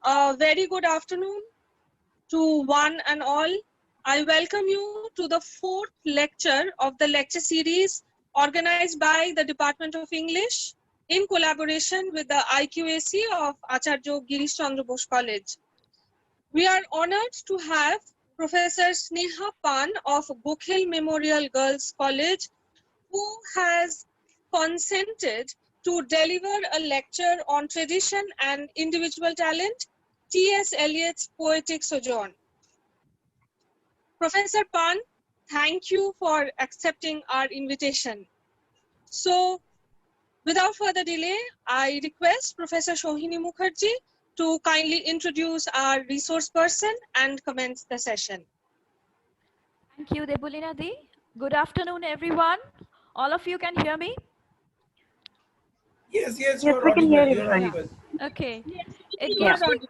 A very good afternoon to one and all. I welcome you to the fourth lecture of the lecture series organized by the Department of English in collaboration with the IQAC of Acharya Girish Chandra Bose College. We are honored to have Professor Sneha Pan of Bokhel Memorial Girls College, who has consented to deliver a lecture on tradition and individual talent, T.S.Eliot's Poetic Sojourn. Professor Pan, thank you for accepting our invitation. So, without further delay, I request Professor Sohini Mukherjee to kindly introduce our resource person and commence the session. Thank you, Debulina Di. Good afternoon, everyone. All of you can hear me? Yes, Yes, we can hear you fine. Okay. You are audible.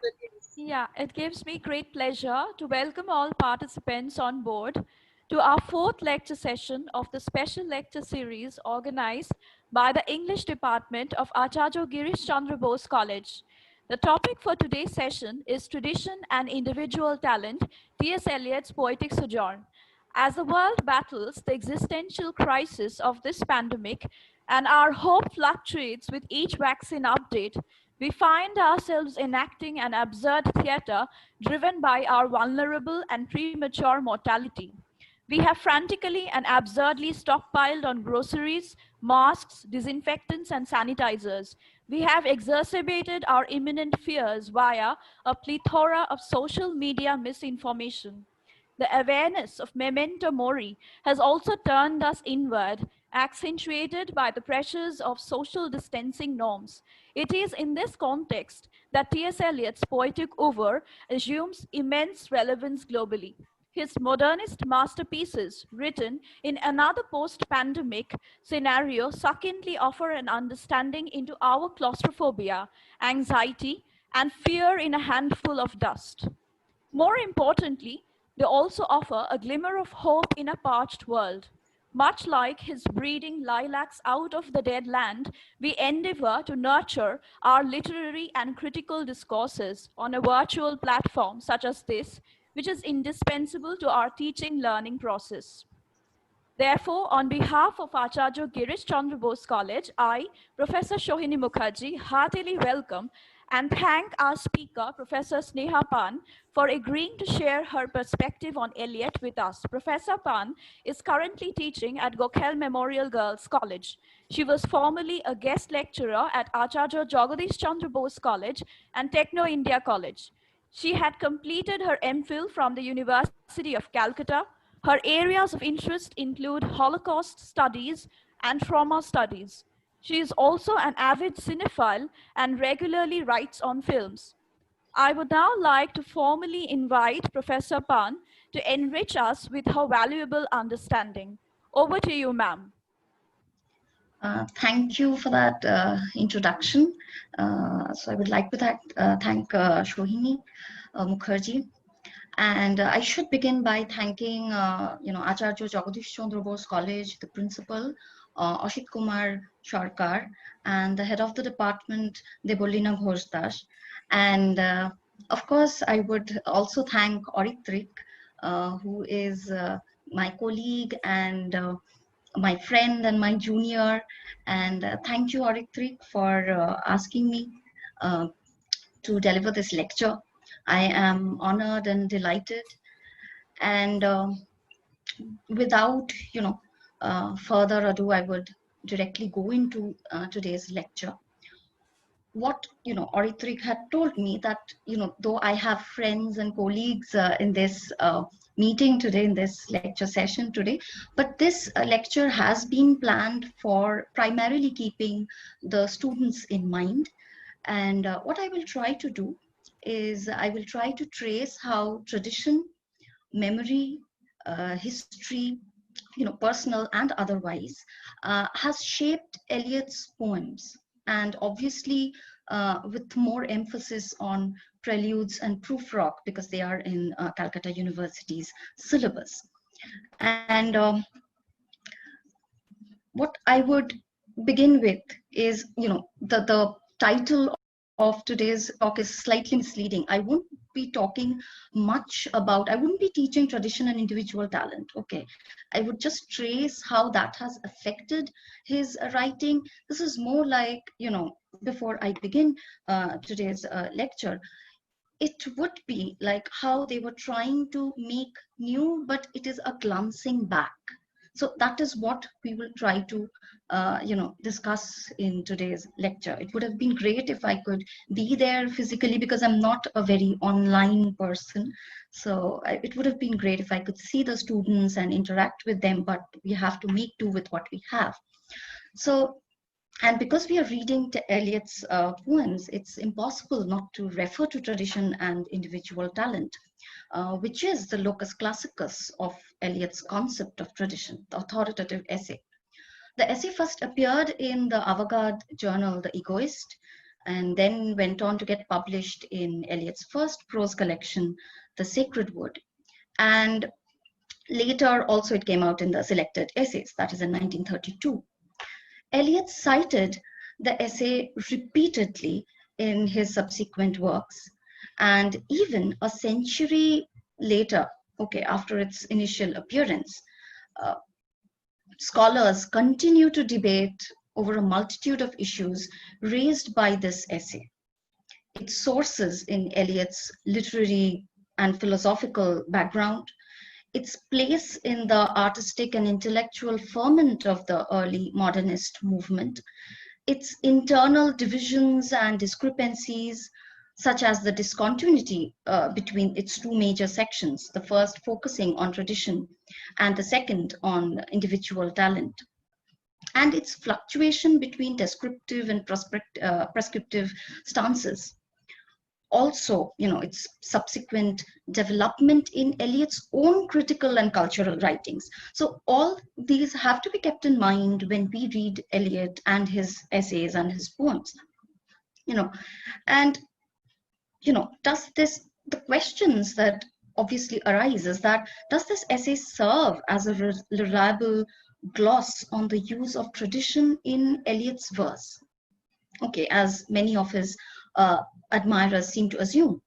It gives me great pleasure to welcome all participants on board to our fourth lecture session of the special lecture series organized by the English Department of Acharya Girish Chandra Bose College. The topic for today's session is Tradition and Individual Talent, T.S. Eliot's Poetic Sojourn. As the world battles the existential crisis of this pandemic and our hope fluctuates with each vaccine update, we find ourselves enacting an absurd theater driven by our vulnerable and premature mortality. We have frantically and absurdly stockpiled on groceries, masks, disinfectants, and sanitizers. We have exacerbated our imminent fears via a plethora of social media misinformation. The awareness of memento mori has also turned us inward, accentuated by the pressures of social distancing norms. It is in this context that T.S. Eliot's poetic oeuvre assumes immense relevance globally. His modernist masterpieces, written in another post-pandemic scenario, succinctly offer an understanding into our claustrophobia, anxiety, and fear in a handful of dust. More importantly, they also offer a glimmer of hope in a parched world. Much like his breeding lilacs out of the dead land, we endeavor to nurture our literary and critical discourses on a virtual platform such as this, which is indispensable to our teaching learning process. Therefore, on behalf of Acharya Girish Chandra Bose College, I, Professor Sohini Mukherjee, heartily welcome and thank our speaker, Professor Sneha Pan, for agreeing to share her perspective on Eliot with us. Professor Pan is currently teaching at Bokhel Memorial Girls College. She was formerly a guest lecturer at Acharya Jagadish Chandra Bose College and Techno India College. She had completed her MPhil from the University of Calcutta. Her areas of interest include Holocaust studies and trauma studies. She is also an avid cinephile and regularly writes on films. I would now like to formally invite Professor Pan to enrich us with her valuable understanding. Over to you, ma'am. Thank you for that introduction. So I would like to thank Sohini Mukherjee. And I should begin by thanking, Acharya Jagadish Chandra Bose College, the principal, Ashit Kumar Sharkar, and the head of the department, Debolina Ghoshdash. And of course, I would also thank Oritrik, who is my colleague and my friend and my junior. And thank you, Oritrik, for asking me to deliver this lecture. I am honored and delighted. And without, further ado, I would directly go into today's lecture. What, Oritrik had told me that, though I have friends and colleagues in this meeting today, in this lecture session today, but this lecture has been planned for primarily keeping the students in mind. And what I will try to do is I will try to trace how tradition, memory, history, personal and otherwise, has shaped Eliot's poems, and obviously with more emphasis on preludes and proof rock because they are in Calcutta University's syllabus. And what I would begin with is, the title of of today's talk is slightly misleading. I won't be talking much about, I wouldn't be teaching tradition and individual talent. Okay. I would just trace how that has affected his writing. This is more like, before I begin today's lecture, it would be like how they were trying to make new, but it is a glancing back. So that is what we will try to, discuss in today's lecture. It would have been great if I could be there physically, because I'm not a very online person. So it would have been great if I could see the students and interact with them, but we have to make do with what we have. So, and because we are reading Eliot's poems, it's impossible not to refer to tradition and individual talent, which is the locus classicus of Eliot's concept of tradition, the authoritative essay. The essay first appeared in the avant-garde journal, The Egoist, and then went on to get published in Eliot's first prose collection, The Sacred Wood. And later also it came out in the Selected Essays, that is in 1932. Eliot cited the essay repeatedly in his subsequent works, and even a century later, okay, after its initial appearance, scholars continue to debate over a multitude of issues raised by this essay. Its sources in Eliot's literary and philosophical background, its place in the artistic and intellectual ferment of the early modernist movement, its internal divisions and discrepancies, such as the discontinuity between its two major sections, the first focusing on tradition and the second on individual talent, and its fluctuation between descriptive and prescriptive stances. Also, its subsequent development in Eliot's own critical and cultural writings. So all these have to be kept in mind when we read Eliot and his essays and his poems. And the questions that obviously arise is that, does this essay serve as a reliable gloss on the use of tradition in Eliot's verse? Okay, as many of his admirers seem to assume.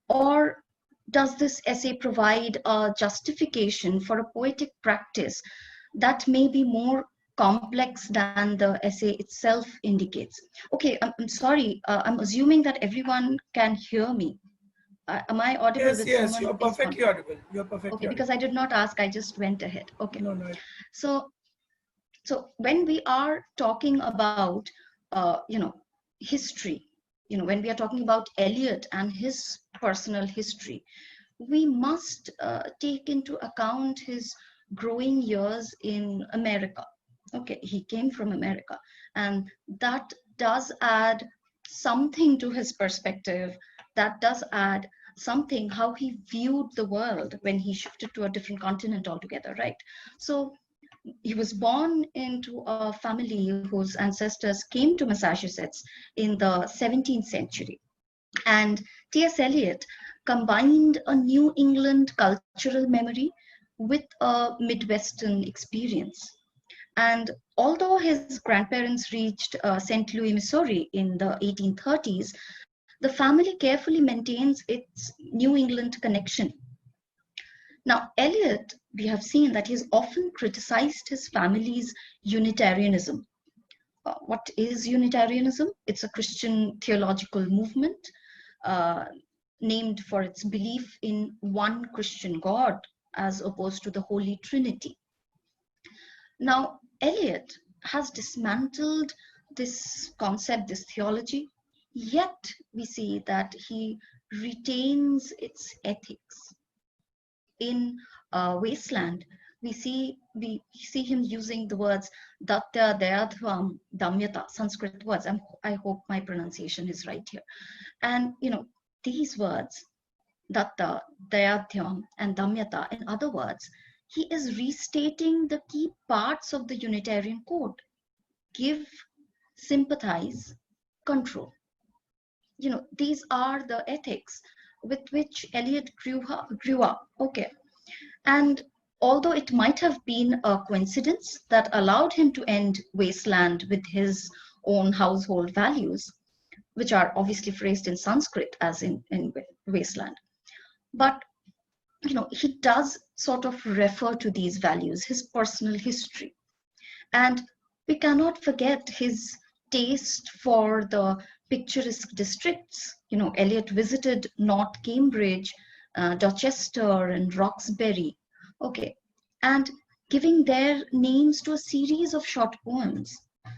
Or does this essay provide a justification for a poetic practice that may be more complex than the essay itself indicates? Okay, I'm sorry, I'm assuming that everyone can hear me. Am I audible? Yes, yes, you're perfectly audible. You're perfectly okay, audible. because I did not ask, I just went ahead. Okay. No, no. So when we are talking about, history, when we are talking about Eliot and his personal history, we must take into account his growing years in America. Okay, he came from America, and that does add something to his perspective. That does add something how he viewed the world when he shifted to a different continent altogether, right? So he was born into a family whose ancestors came to Massachusetts in the 17th century. And T.S. Eliot combined a New England cultural memory with a Midwestern experience. And although his grandparents reached St. Louis, Missouri in the 1830s, the family carefully maintains its New England connection. Now, Eliot, we have seen that he's often criticized his family's Unitarianism. What is Unitarianism? It's a Christian theological movement named for its belief in one Christian God as opposed to the Holy Trinity. Now, Eliot has dismantled this concept, this theology, yet we see that he retains its ethics. In Wasteland, we see him using the words Datya Dayadhvam Damyata, Sanskrit words. I hope my pronunciation is right here. And these words, Datta, Dayadhyam, and Damyata, in other words, he is restating the key parts of the Unitarian code: give, sympathize, control. These are the ethics with which Eliot grew up. Okay. And although it might have been a coincidence that allowed him to end Wasteland with his own household values, which are obviously phrased in Sanskrit as in Wasteland. But he does sort of refer to these values, his personal history. And we cannot forget his taste for the picturesque districts. Eliot visited North Cambridge, Dorchester, and Roxbury. Okay, and giving their names to a series of short poems,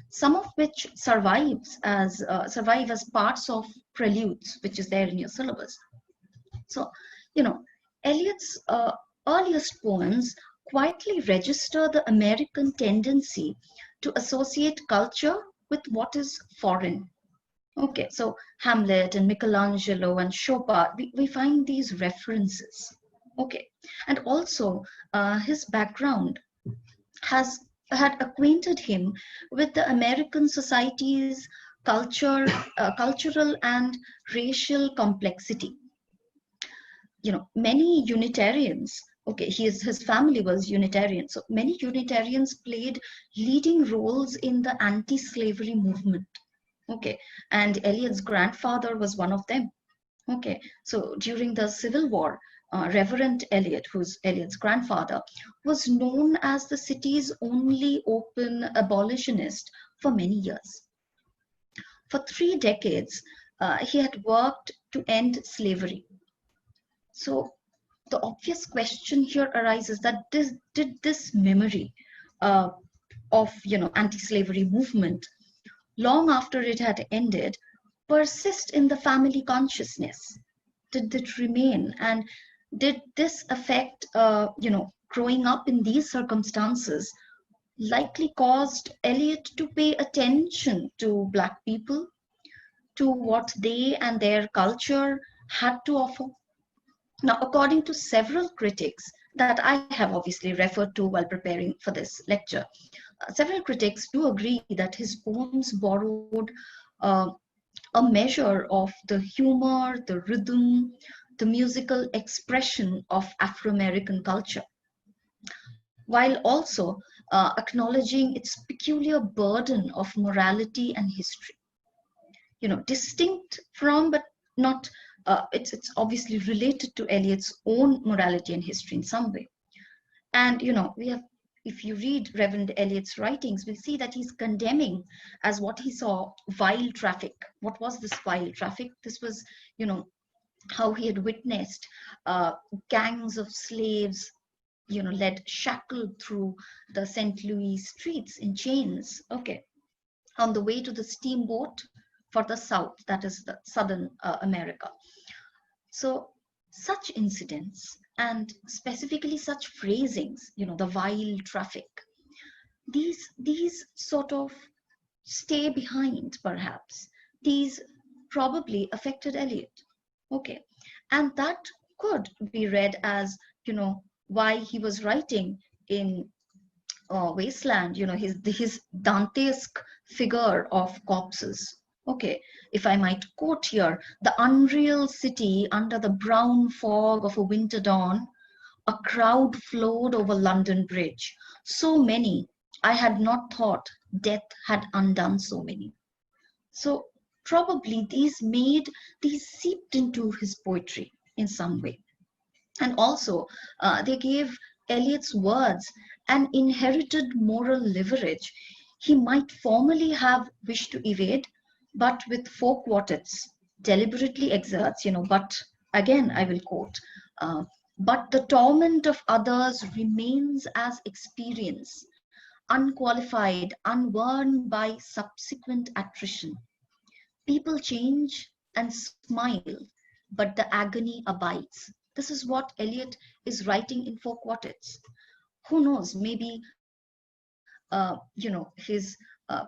some of which survive as parts of preludes, which is there in your syllabus. So, Eliot's earliest poems quietly register the American tendency to associate culture with what is foreign. Okay, so Hamlet and Michelangelo and Chopin, we find these references. Okay, and also his background had acquainted him with the American society's cultural and racial complexity. Many Unitarians, okay, his family was Unitarian, so many Unitarians played leading roles in the anti-slavery movement. Okay, and Eliot's grandfather was one of them. Okay, so during the Civil War, Reverend Eliot, who's Eliot's grandfather, was known as the city's only open abolitionist for many years. For 3 decades, he had worked to end slavery. So the obvious question here arises that did this memory of anti-slavery movement, long after it had ended, persist in the family consciousness? Did it remain? And did this affect, growing up in these circumstances, likely caused Eliot to pay attention to Black people, to what they and their culture had to offer? Now, according to several critics that I have obviously referred to while preparing for this lecture, several critics do agree that his poems borrowed a measure of the humor, the rhythm, the musical expression of Afro-American culture, while also acknowledging its peculiar burden of morality and history. Distinct from, but not, it's obviously related to Eliot's own morality and history in some way. And, if you read Reverend Eliot's writings, we'll see that he's condemning as what he saw vile traffic. What was this vile traffic? This was, how he had witnessed gangs of slaves, led shackled through the St. Louis streets in chains, okay, on the way to the steamboat for the South, that is the Southern America. So such incidents, and specifically such phrasings, the vile traffic, these sort of stay behind, perhaps. These probably affected Eliot. Okay, and that could be read as, why he was writing in Wasteland, his Dantesque figure of corpses. Okay, if I might quote here, the unreal city under the brown fog of a winter dawn, a crowd flowed over London Bridge. So many, I had not thought death had undone so many. So probably these seeped into his poetry in some way. And also, they gave Eliot's words an inherited moral leverage he might formerly have wished to evade, but with 4 quartets deliberately exerts, but again, I will quote, but the torment of others remains as experience, unqualified, unworn by subsequent attrition. People change and smile, but the agony abides. This is what Eliot is writing in 4 quartets. Who knows, maybe, his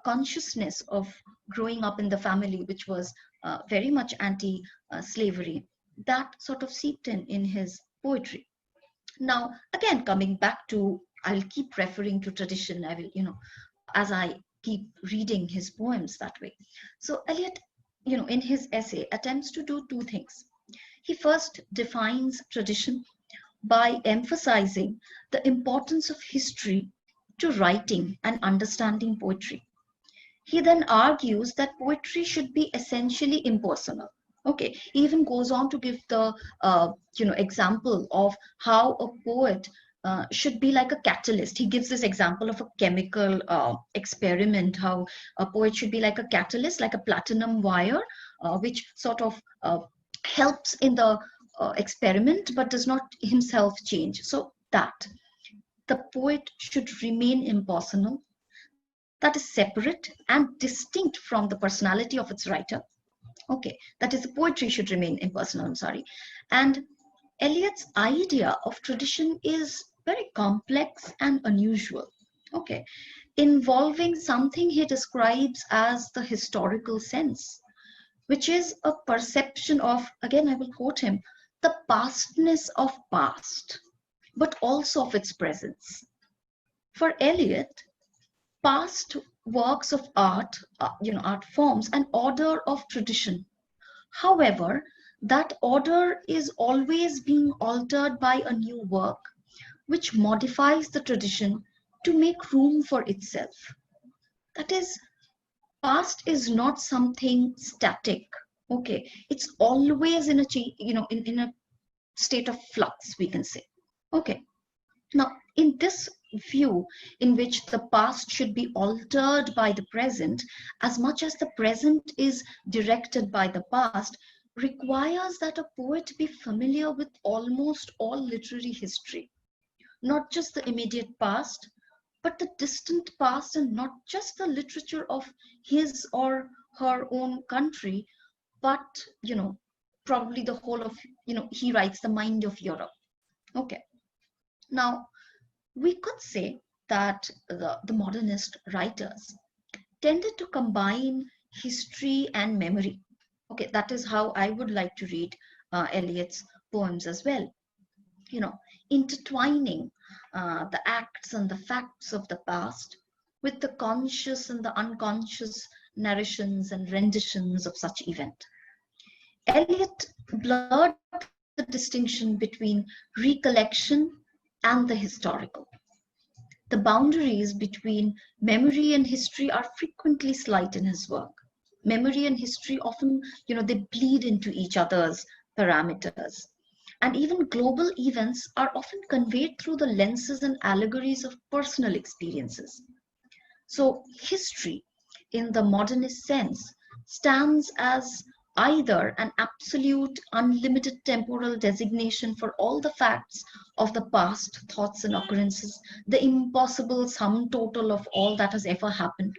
consciousness of growing up in the family, which was very much anti-slavery, that sort of seeped in his poetry. Now, again, coming back to, I'll keep referring to tradition, I will, as I keep reading his poems that way. So Eliot, in his essay, attempts to do 2 things. He first defines tradition by emphasizing the importance of history to writing and understanding poetry. He then argues that poetry should be essentially impersonal. Okay, he even goes on to give the example of how a poet should be like a catalyst. He gives this example of a chemical experiment, how a poet should be like a catalyst, like a platinum wire, which sort of helps in the experiment but does not himself change. So that the poet should remain impersonal, that is separate and distinct from the personality of its writer. Okay, that is, the poetry should remain impersonal, I'm sorry. And Eliot's idea of tradition is very complex and unusual. Okay, involving something he describes as the historical sense, which is a perception of, again, I will quote him, the pastness of past, but also of its presence. For Eliot, past works of art, art forms an order of tradition. However, that order is always being altered by a new work, which modifies the tradition to make room for itself. That is, past is not something static. Okay, it's always in a in a state of flux, we can say. Okay, now in this view, in which the past should be altered by the present as much as the present is directed by the past, requires that a poet be familiar with almost all literary history, not just the immediate past, but the distant past, and not just the literature of his or her own country, but probably the whole of, he writes the mind of Europe. Okay, now we could say that the modernist writers tended to combine history and memory. Okay, that is how I would like to read Eliot's poems as well. Intertwining the acts and the facts of the past with the conscious and the unconscious narrations and renditions of such event. Eliot blurred the distinction between recollection and the historical. The boundaries between memory and history are frequently slight in his work. Memory and history often, they bleed into each other's parameters. And even global events are often conveyed through the lenses and allegories of personal experiences. So history, in the modernist sense, stands as either an absolute, unlimited temporal designation for all the facts of the past, thoughts and occurrences, the impossible sum total of all that has ever happened,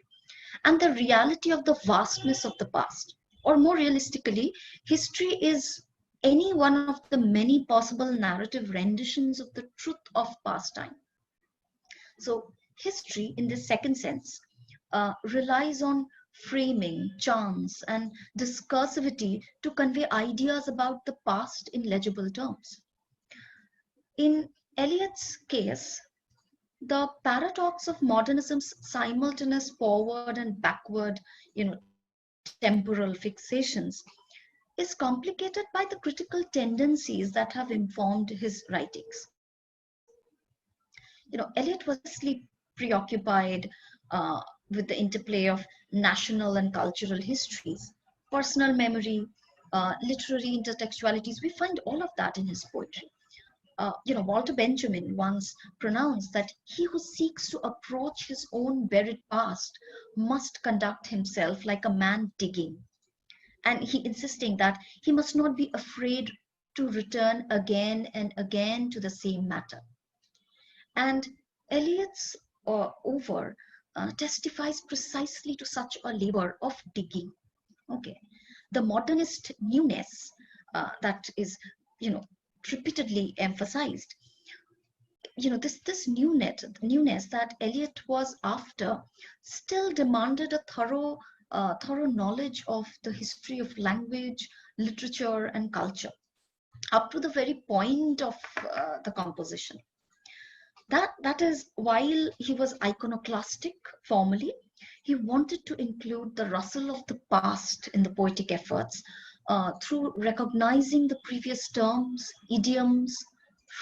and the reality of the vastness of the past. Or more realistically, history is any one of the many possible narrative renditions of the truth of past time. So history, in this second sense, relies on framing, chance, and discursivity to convey ideas about the past in legible terms. In Eliot's case, the paradox of modernism's simultaneous forward and backward, temporal fixations is complicated by the critical tendencies that have informed his writings. Eliot was obviously preoccupied with the interplay of national and cultural histories, personal memory, literary intertextualities. We find all of that in his poetry. Walter Benjamin once pronounced that he who seeks to approach his own buried past must conduct himself like a man digging. And he insisting that he must not be afraid to return again and again to the same matter. And Eliot's over testifies precisely to such a labor of digging. Okay, the modernist newness that is, repeatedly emphasized. This newness that Eliot was after still demanded a thorough knowledge of the history of language, literature, and culture, up to the very point of the composition. That is, while he was iconoclastic formally, he wanted to include the rustle of the past in the poetic efforts through recognizing the previous terms, idioms,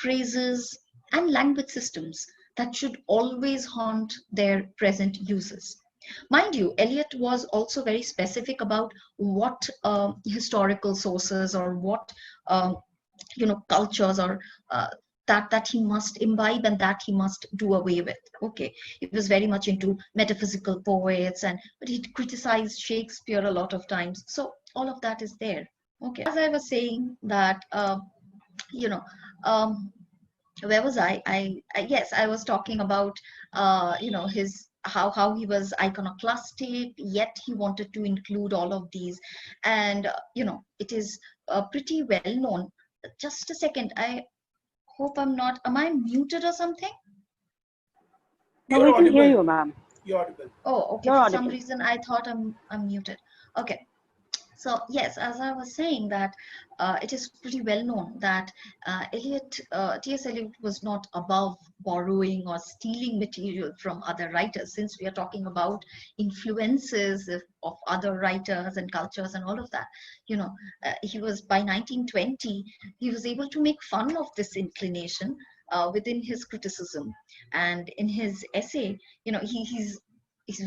phrases, and language systems that should always haunt their present uses. Mind you, Eliot was also very specific about what historical sources or what cultures or that he must imbibe and that he must do away with. Okay, he was very much into metaphysical poets, and but he criticized Shakespeare a lot of times. So all of that is there. Okay, as I was saying that you know um, where was I yes, I was talking about his how he was iconoclastic, yet he wanted to include all of these, and it is pretty well known. Just a second, I hope I'm not. Am I muted or something? No, You're we can hear audible. you, ma'am. You're audible. Oh, okay. You're For some audible. reason, I thought I'm muted. Okay. So yes, as I was saying that it is pretty well known that T.S. Eliot was not above borrowing or stealing material from other writers. Since we are talking about influences of other writers and cultures and all of that, he was by 1920 he was able to make fun of this inclination within his criticism, and in his essay, he's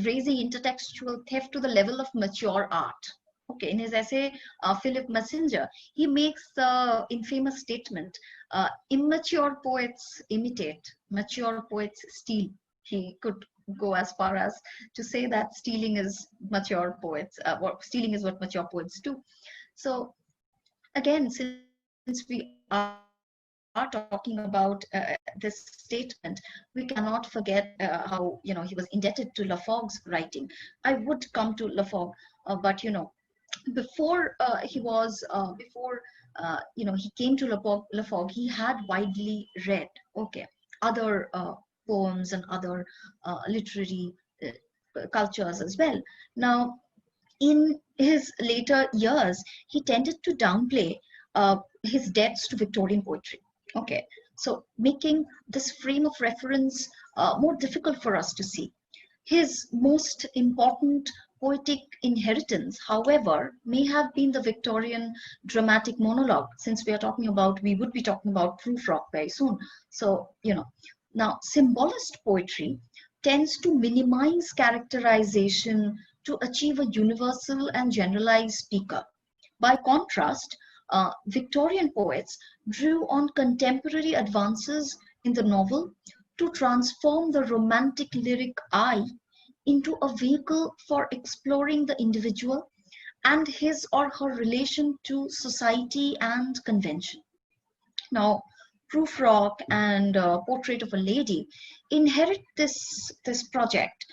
raising intertextual theft to the level of mature art. Okay, in his essay, Philip Messenger, he makes the infamous statement, immature poets imitate, mature poets steal. He could go as far as to say that stealing is mature poets, stealing is what mature poets do. So again, since we are talking about this statement, we cannot forget how he was indebted to Lafog's writing. I would come to Lafog, but before he came to Lafog, he had widely read, okay, other poems and other literary cultures as well. Now, in his later years, he tended to downplay his debts to Victorian poetry. Okay, so making this frame of reference more difficult for us to see. His most important poetic inheritance, however, may have been the Victorian dramatic monologue, since we would be talking about Prufrock very soon. So, now symbolist poetry tends to minimize characterization to achieve a universal and generalized speaker. By contrast, Victorian poets drew on contemporary advances in the novel to transform the romantic lyric I into a vehicle for exploring the individual and his or her relation to society and convention. Now, Prufrock and Portrait of a Lady inherit this project,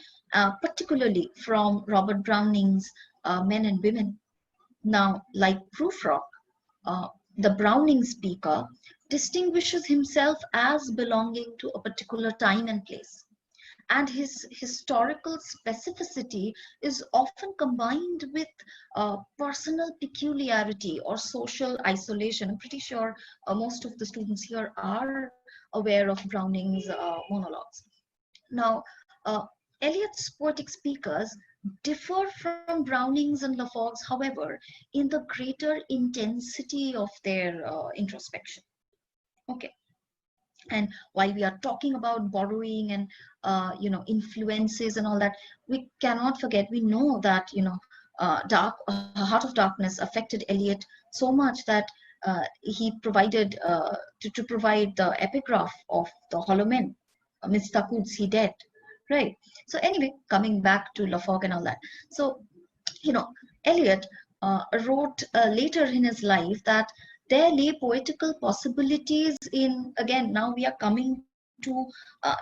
particularly from Robert Browning's Men and Women. Now, like Prufrock, uh, the Browning speaker distinguishes himself as belonging to a particular time and place, and his historical specificity is often combined with personal peculiarity or social isolation. I'm pretty sure most of the students here are aware of Browning's monologues. Now, uh, Eliot's poetic speakers differ from Browning's and Lafog's, however, in the greater intensity of their introspection. Okay, and while we are talking about borrowing and influences and all that, we cannot forget, we know that Heart of Darkness affected Eliot so much that he provided to provide the epigraph of the Hollow Men, Mr. Quds he dead, right? So anyway, coming back to Lafog and all that, so Eliot wrote later in his life that there lay poetical possibilities in, again, now we are coming to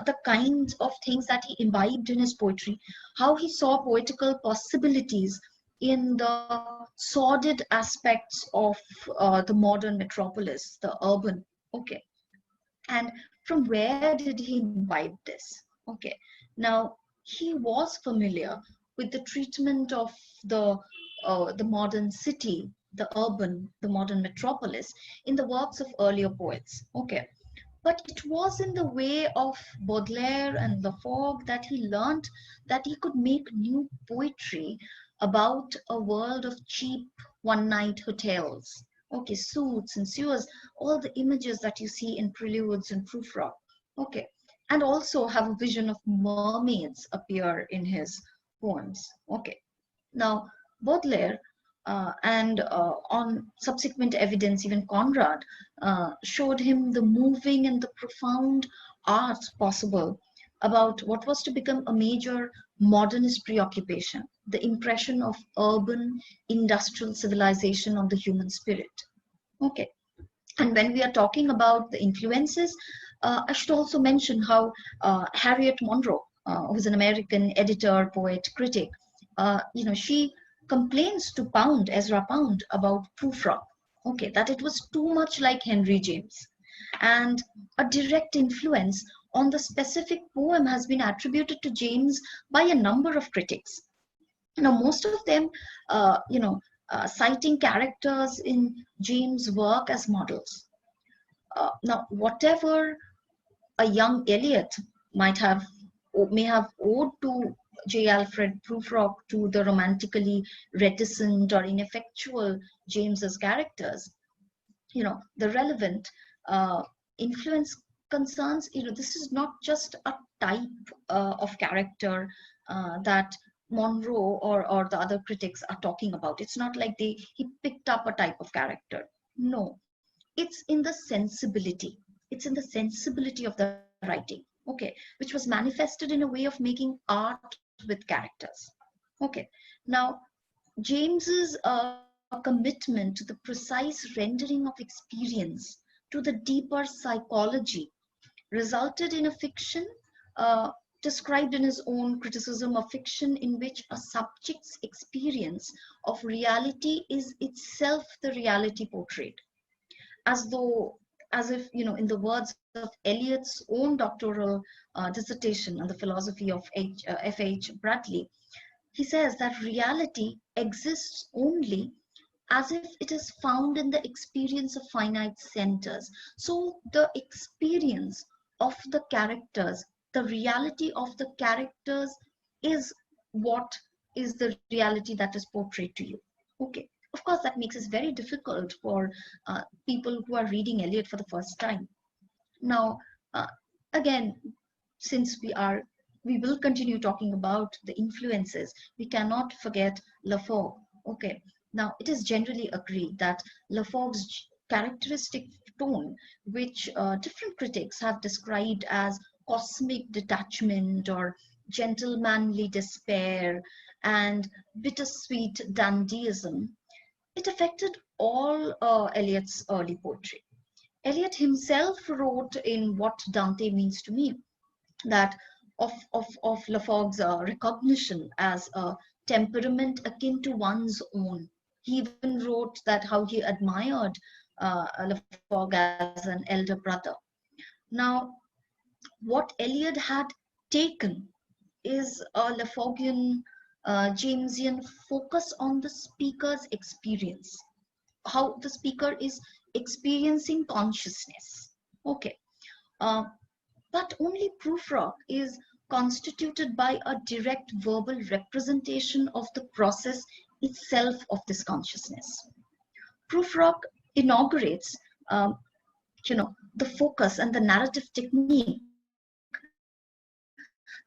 the kinds of things that he imbibed in his poetry, how he saw poetical possibilities in the sordid aspects of the modern metropolis, the urban. Okay, and from where did he imbibe this? Okay, now he was familiar with the treatment of the modern city, the urban, the modern metropolis in the works of earlier poets. Okay, but it was in the way of Baudelaire and Lafog that he learned that he could make new poetry about a world of cheap one-night hotels. Okay, suits and sewers, all the images that you see in Preludes and Prufrock. Okay, and also have a vision of mermaids appear in his poems. Okay. Now, Baudelaire and on subsequent evidence, even Conrad showed him the moving and the profound art possible about what was to become a major modernist preoccupation, the impression of urban industrial civilization on the human spirit. Okay. And when we are talking about the influences, I should also mention how Harriet Monroe, who's an American editor, poet, critic, she complains to Ezra Pound about Prufrock, okay, that it was too much like Henry James. And a direct influence on the specific poem has been attributed to James by a number of critics. Now, most of them, citing characters in James' work as models. Now, whatever a young Eliot might have or may have owed to J. Alfred Prufrock, to the romantically reticent or ineffectual James's characters, the relevant influence concerns, this is not just a type of character that Monroe or the other critics are talking about. It's not like he picked up a type of character. No, it's in the sensibility. It's in the sensibility of the writing, okay, which was manifested in a way of making art with characters. Okay, now James's commitment to the precise rendering of experience, to the deeper psychology, resulted in a fiction described in his own criticism of fiction in which a subject's experience of reality is itself the reality portrayed, as if, in the words of Eliot's own doctoral dissertation on the philosophy of F.H. Bradley, he says that reality exists only as if it is found in the experience of finite centers. So the experience of the characters, the reality of the characters is what is the reality that is portrayed to you. Okay. Of course, that makes it very difficult for people who are reading Eliot for the first time. Now, again, since we will continue talking about the influences, we cannot forget Lafog. Okay. Now, it is generally agreed that Lafog's characteristic tone, which different critics have described as cosmic detachment or gentlemanly despair and bittersweet dandyism, it affected all Eliot's early poetry. Eliot himself wrote in What Dante Means to Me that of Lafog's recognition as a temperament akin to one's own. He even wrote that how he admired Lafog as an elder brother. Now, what Eliot had taken is a Lafogian, Jamesian focus on the speaker's experience, how the speaker is experiencing consciousness. Okay. Uh, but only Prufrock is constituted by a direct verbal representation of the process itself of this consciousness. Prufrock inaugurates, the focus and the narrative technique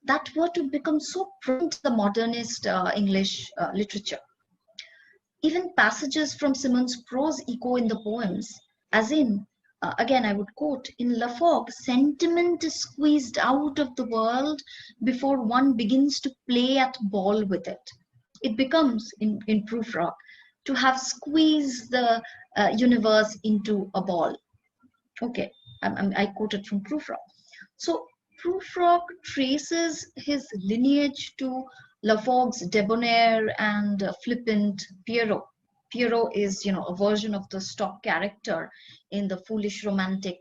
that were to become so prominent in the modernist English literature. Even passages from Symonds' prose echo in the poems, as in, again, I would quote, in Lafog, sentiment is squeezed out of the world before one begins to play at ball with it. It becomes, in Prufrock, to have squeezed the universe into a ball. Okay, I quoted from Prufrock. So Prufrock traces his lineage to Lafog's debonair and flippant Pierrot. Pierrot is, a version of the stock character in the foolish romantic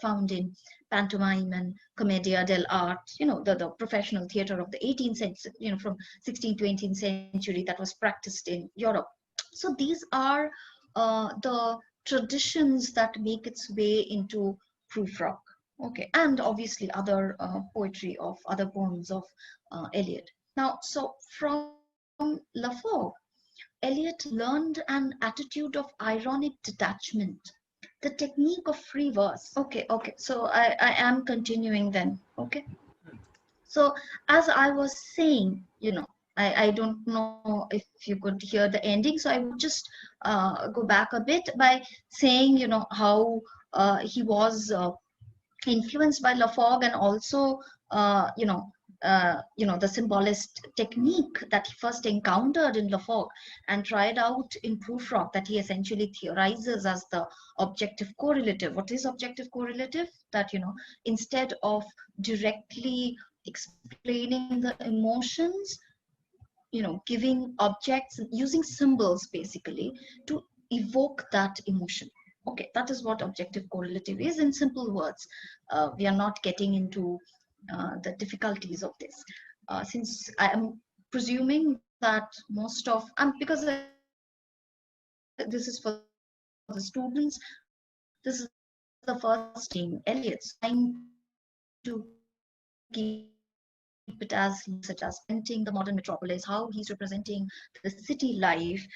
found in pantomime and commedia dell'arte, the professional theater of the 18th century, from 16th to 18th century that was practiced in Europe. So these are the traditions that make its way into Prufrock. Okay, and obviously other poetry of other poems of Eliot. Now, so from Lafog, Eliot learned an attitude of ironic detachment, the technique of free verse. Okay. So I am continuing then. Okay. So as I was saying, I don't know if you could hear the ending, so I would just go back a bit by saying, how he was influenced by Lafog, and also the symbolist technique that he first encountered in Lafog and tried out in Prufrock, that he essentially theorizes as the objective correlative. What is objective correlative? That instead of directly explaining the emotions, giving objects, using symbols basically to evoke that emotion. Okay, that is what objective correlative is in simple words. We are not getting into the difficulties of this, since I am presuming that most of, because this is for the students, this is the first time I'm seeing Eliot, so I'm trying to keep it as light as possible, painting the modern metropolis, how he's representing the city life.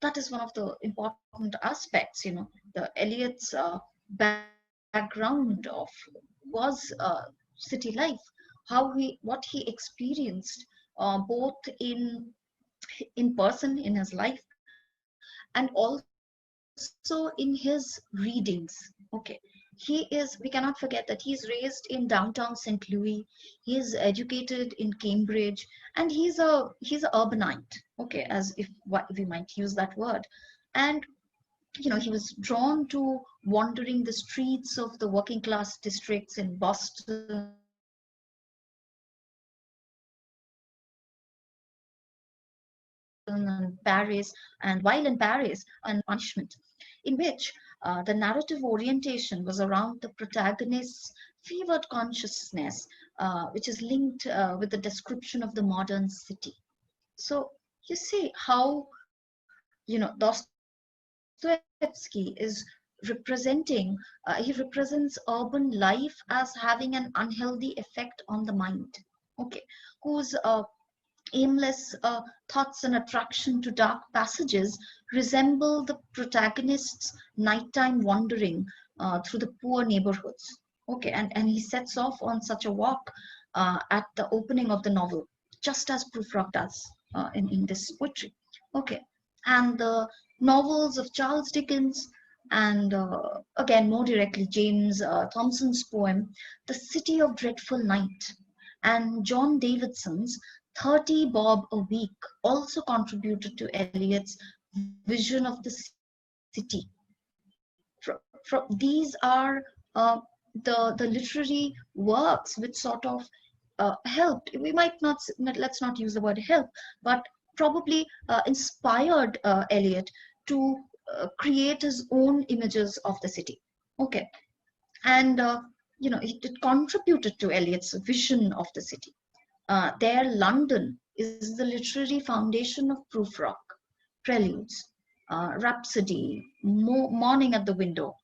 That is one of the important aspects. The Eliot's background of was city life, what he experienced, both in person in his life, and also in his readings. Okay, we cannot forget that he's raised in downtown St. Louis, he is educated in Cambridge, and he's a urbanite. Okay, as if what we might use that word. And he was drawn to wandering the streets of the working class districts in Boston and Paris, and while in Paris, unpunishment, in which the narrative orientation was around the protagonist's fevered consciousness, which is linked with the description of the modern city. So you see how Dostoevsky is representing, he represents urban life as having an unhealthy effect on the mind. Okay, whose aimless thoughts and attraction to dark passages resemble the protagonist's nighttime wandering through the poor neighborhoods. Okay, and he sets off on such a walk at the opening of the novel, just as Prufrock does in this poetry. Okay, and the novels of Charles Dickens, and again more directly James Thomson's poem The City of Dreadful Night, and John Davidson's 30 Bob a Week also contributed to Eliot's vision of the city. These are the literary works which sort of helped. We might not, let's not use the word help, but probably inspired Eliot to create his own images of the city. Okay, and it contributed to Eliot's vision of the city. There, London is the literary foundation of Prufrock, Preludes, Rhapsody, Morning at the Window.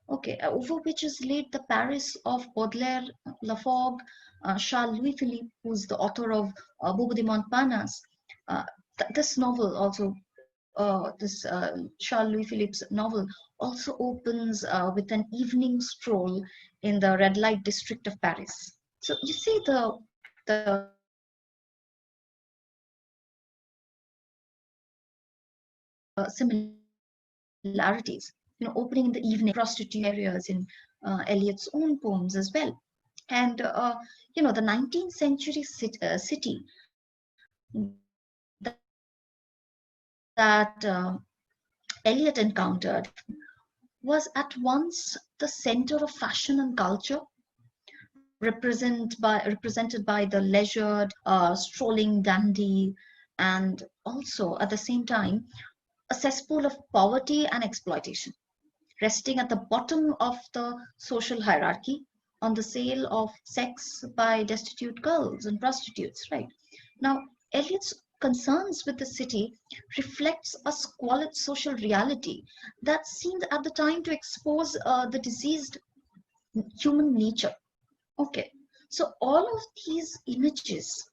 Okay, over which is laid the Paris of Baudelaire, Lafog, Charles Louis Philippe, who's the author of Bobo de Montparnasse. This novel also, Charles Louis Philippe's novel, also opens with an evening stroll in the red light district of Paris. So you see the similarities, opening in the evening, prostitute areas in Eliot's own poems as well. And the 19th century city that Eliot encountered was at once the center of fashion and culture, represented by the leisured, strolling dandy, and also at the same time a cesspool of poverty and exploitation, resting at the bottom of the social hierarchy on the sale of sex by destitute girls and prostitutes. Right now, Eliot's concerns with the city reflects a squalid social reality that seemed at the time to expose the diseased human nature. Okay, so all of these images,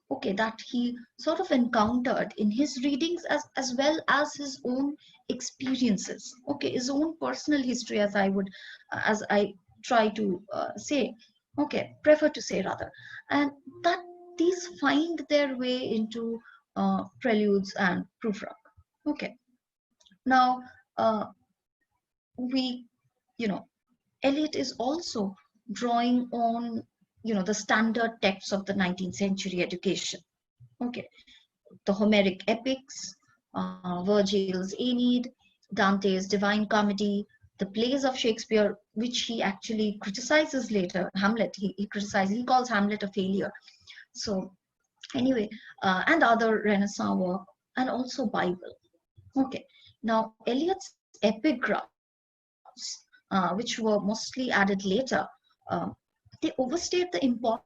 okay, that he sort of encountered in his readings, as well as his own experiences, okay, his own personal history, as I try to say, okay, prefer to say rather, and that these find their way into preludes and proofread. Okay. Now, we, you know, Eliot is also drawing on, the standard texts of the 19th century education. Okay, the Homeric epics, Virgil's Aeneid, Dante's Divine Comedy, the plays of Shakespeare, which he actually criticizes later. Hamlet, he calls Hamlet a failure. So anyway, and other Renaissance work, and also Bible. Okay, now Eliot's epigraphs, which were mostly added later, uh, they overstate the importance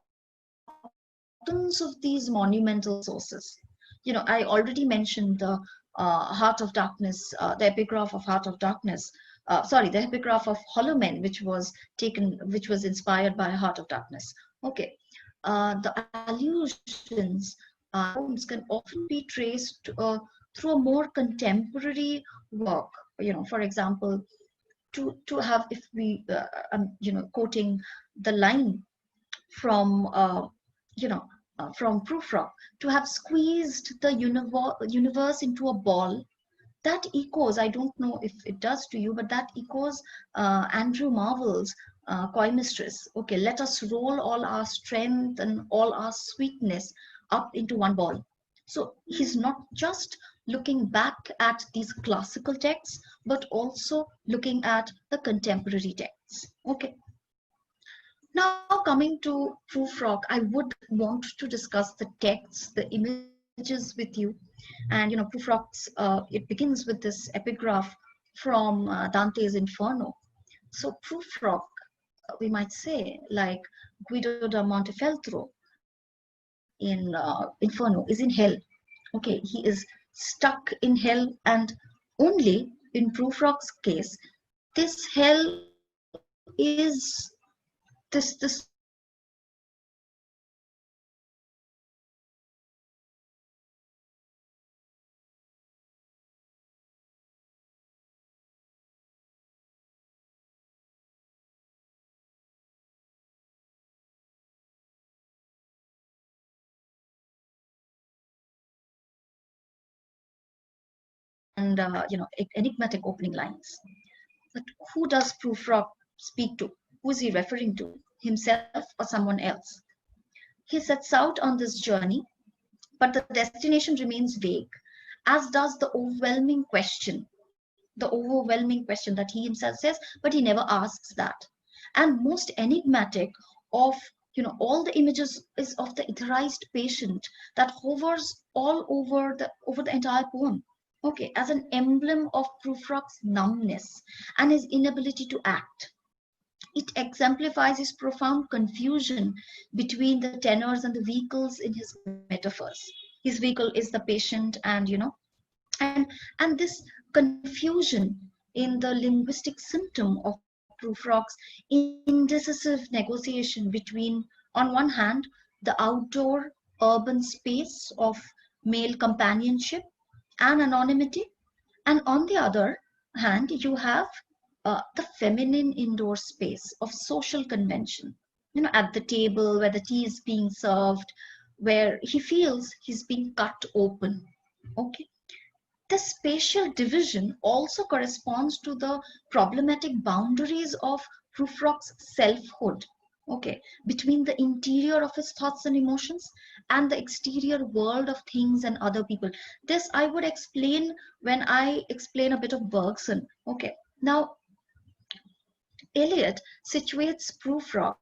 of these monumental sources. I already mentioned the Heart of Darkness, the epigraph of Heart of Darkness. The epigraph of Hollow Men, which was inspired by Heart of Darkness. Okay, the allusions and tones can often be traced through a more contemporary work. For example, to have, if we quoting the line from from Proofrock, to have squeezed the universe into a ball, that echoes, I don't know if it does to you, but that echoes Andrew Marvell's Coy Mistress. Okay, let us roll all our strength and all our sweetness up into one ball. So he's not just looking back at these classical texts, but also looking at the contemporary texts. Okay. Now coming to Proofrock, I would want to discuss the texts, the images with you. And Proofrock's, it begins with this epigraph from Dante's Inferno. So Proofrock, we might say, like Guido da Montefeltro in Inferno, is in hell. Okay, he is stuck in hell, and only in Proofrock's case, this hell is this this and enigmatic opening lines. But who does Proofrock speak to? Who is he referring to? Himself or someone else? He sets out on this journey, but the destination remains vague, as does the overwhelming question that he himself says, but he never asks that. And most enigmatic of all the images is of the etherized patient that hovers all over the entire poem. Okay, as an emblem of Prufrock's numbness and his inability to act. It exemplifies his profound confusion between the tenors and the vehicles in his metaphors. His vehicle is the patient, and this confusion in the linguistic symptom of Prufrock's indecisive negotiation between, on one hand, the outdoor urban space of male companionship and anonymity, and on the other hand, you have the feminine indoor space of social convention. At the table where the tea is being served, where he feels he's being cut open. Okay. The spatial division also corresponds to the problematic boundaries of Prufrock's selfhood, okay, between the interior of his thoughts and emotions and the exterior world of things and other people. This I would explain when I explain a bit of Bergson. Okay, now Eliot situates Prufrock's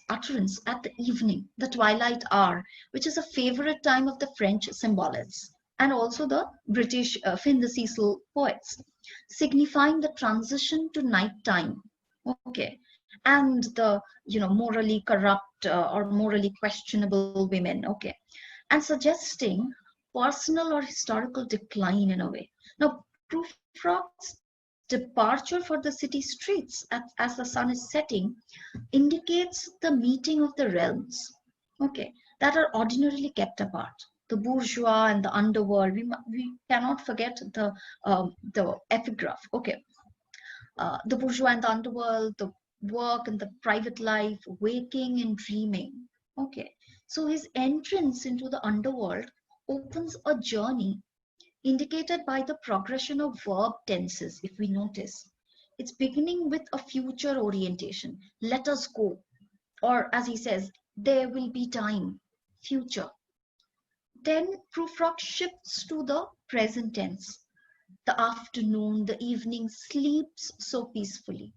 utterance at the evening, the twilight hour, which is a favorite time of the French symbolists and also the British Finn the Cecil poets, signifying the transition to nighttime. Okay, and the morally corrupt or morally questionable women. Okay, and suggesting personal or historical decline in a way. Now, Prufrock's departure for the city streets as the sun is setting indicates the meeting of the realms, okay, that are ordinarily kept apart. The bourgeois and the underworld. We cannot forget the epigraph. Okay, the bourgeois and the underworld, the work and the private life, waking and dreaming. Okay, So his entrance into the underworld opens a journey indicated by the progression of verb tenses, if we notice. It's beginning with a future orientation. Let us go. Or as he says, there will be time, future. Then Prufrock shifts to the present tense. The afternoon, the evening sleeps so peacefully.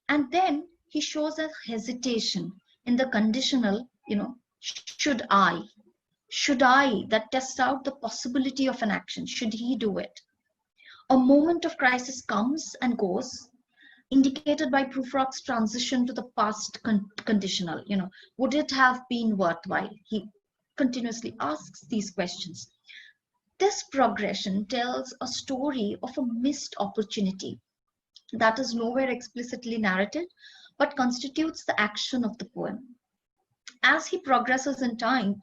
And then he shows a hesitation in the conditional, should I, that tests out the possibility of an action. Should he do it? A moment of crisis comes and goes, indicated by Prufrock's transition to the past conditional. Would it have been worthwhile? He continuously asks these questions. This progression tells a story of a missed opportunity that is nowhere explicitly narrated, but constitutes the action of the poem. As he progresses in time,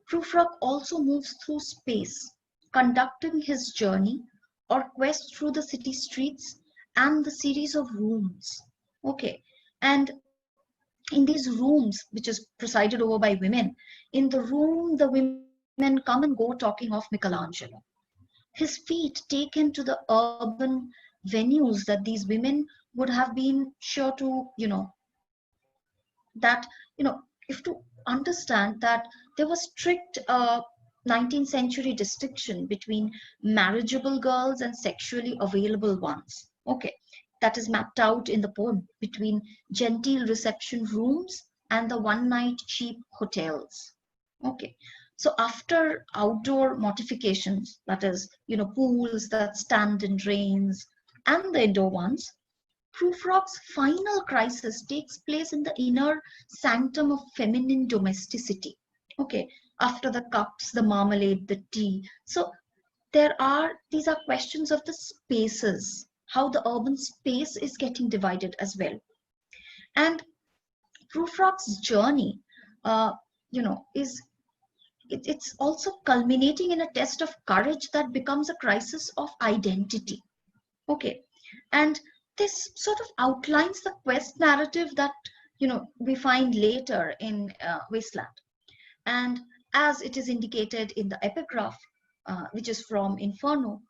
Prufrock also moves through space, conducting his journey or quest through the city streets and the series of rooms. Okay, and in these rooms, which is presided over by women, in the room the women come and go talking of Michelangelo. His feet take him to the urban venues that these women would have been sure to, that, if to understand that there was strict 19th century distinction between marriageable girls and sexually available ones. Okay, that is mapped out in the poem between genteel reception rooms and the one night cheap hotels. Okay, so after outdoor mortifications, that is, pools that stand in drains, and the indoor ones, Prufrock's final crisis takes place in the inner sanctum of feminine domesticity. Okay, after the cups, the marmalade, the tea. So these are questions of the spaces, how the urban space is getting divided as well. And Prufrock's journey, it's also culminating in a test of courage that becomes a crisis of identity. Okay, and this sort of outlines the quest narrative that we find later in Wasteland. And as it is indicated in the epigraph, which is from Inferno,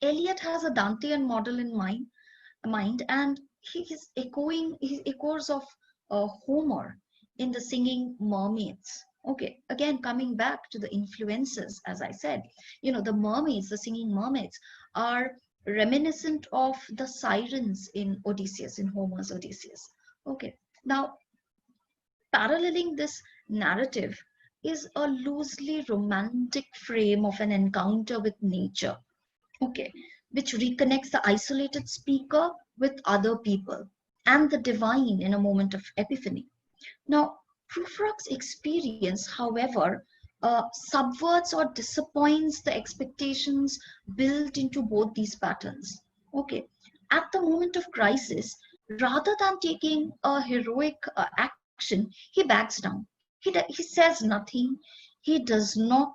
Eliot has a Dantean model in mind, and he echoes of Homer in the singing mermaids. Okay, again coming back to the influences, as I said, the mermaids, the singing mermaids, are reminiscent of the sirens in Odysseus, in Homer's Odysseus. Okay, now paralleling this narrative is a loosely romantic frame of an encounter with nature. Okay, which reconnects the isolated speaker with other people and the divine in a moment of epiphany. Now, Prufrock's experience, however, subverts or disappoints the expectations built into both these patterns. Okay, at the moment of crisis, rather than taking a heroic action, he backs down. He says nothing. He does not.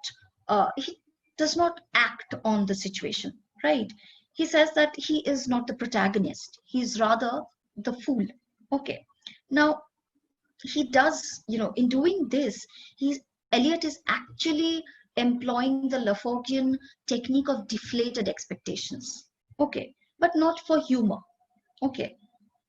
He does not act on the situation. Right? He says that he is not the protagonist. He is rather the fool. Okay. Now, he does, in doing this, Eliot is actually employing the Laforgian technique of deflated expectations. Okay, but not for humor. Okay,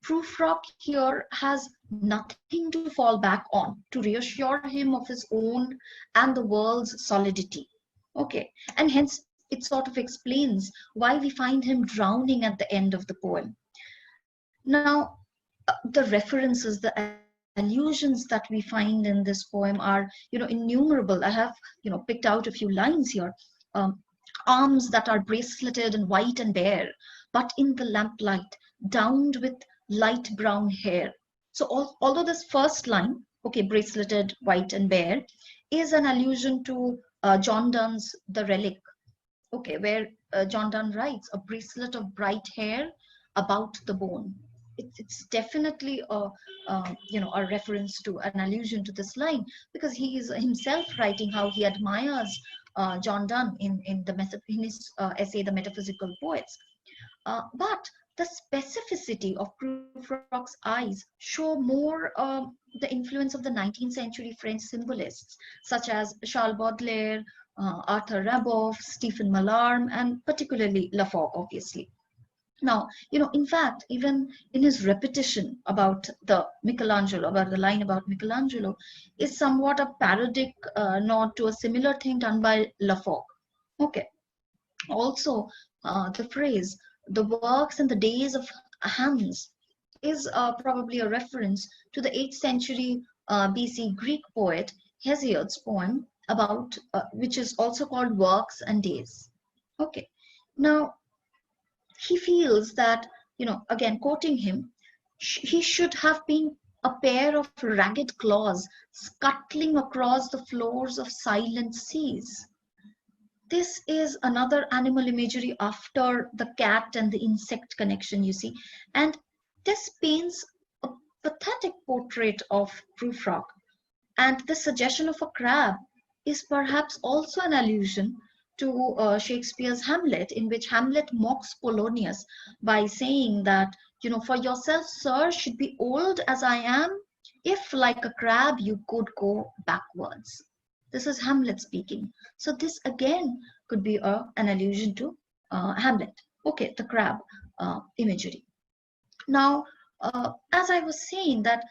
Prufrock here has nothing to fall back on to reassure him of his own and the world's solidity. Okay, and hence it sort of explains why we find him drowning at the end of the poem. Now, the references, the allusions that we find in this poem are, innumerable. I have, picked out a few lines here. Arms that are braceleted and white and bare, but in the lamplight, downed with light brown hair. So although this first line, okay, braceleted, white and bare, is an allusion to John Donne's The Relic, okay, where John Donne writes, a bracelet of bright hair about the bone. It's definitely a reference to, an allusion to this line, because he is himself writing how he admires John Donne in his essay The Metaphysical Poets. But the specificity of Prufrock's eyes show more the influence of the 19th century French symbolists such as Charles Baudelaire, Arthur Rimbaud, Stephen Mallarmé, and particularly Lafont, obviously. Now, in fact, even in his repetition about about the line about Michelangelo, is somewhat a parodic nod to a similar thing done by Lafont. Okay. Also, the phrase "the works and the days of Hans" is probably a reference to the 8th century BC Greek poet Hesiod's poem about which is also called "Works and Days." Okay. Now, he feels that, again quoting him, he should have been a pair of ragged claws scuttling across the floors of silent seas. This is another animal imagery after the cat and the insect connection, you see. And this paints a pathetic portrait of Prufrock. And the suggestion of a crab is perhaps also an allusion to Shakespeare's Hamlet, in which Hamlet mocks Polonius by saying that, for yourself, sir, should be old as I am, if like a crab you could go backwards. This is Hamlet speaking. So this again could be an allusion to Hamlet. Okay, the crab imagery. Now, as I was saying, that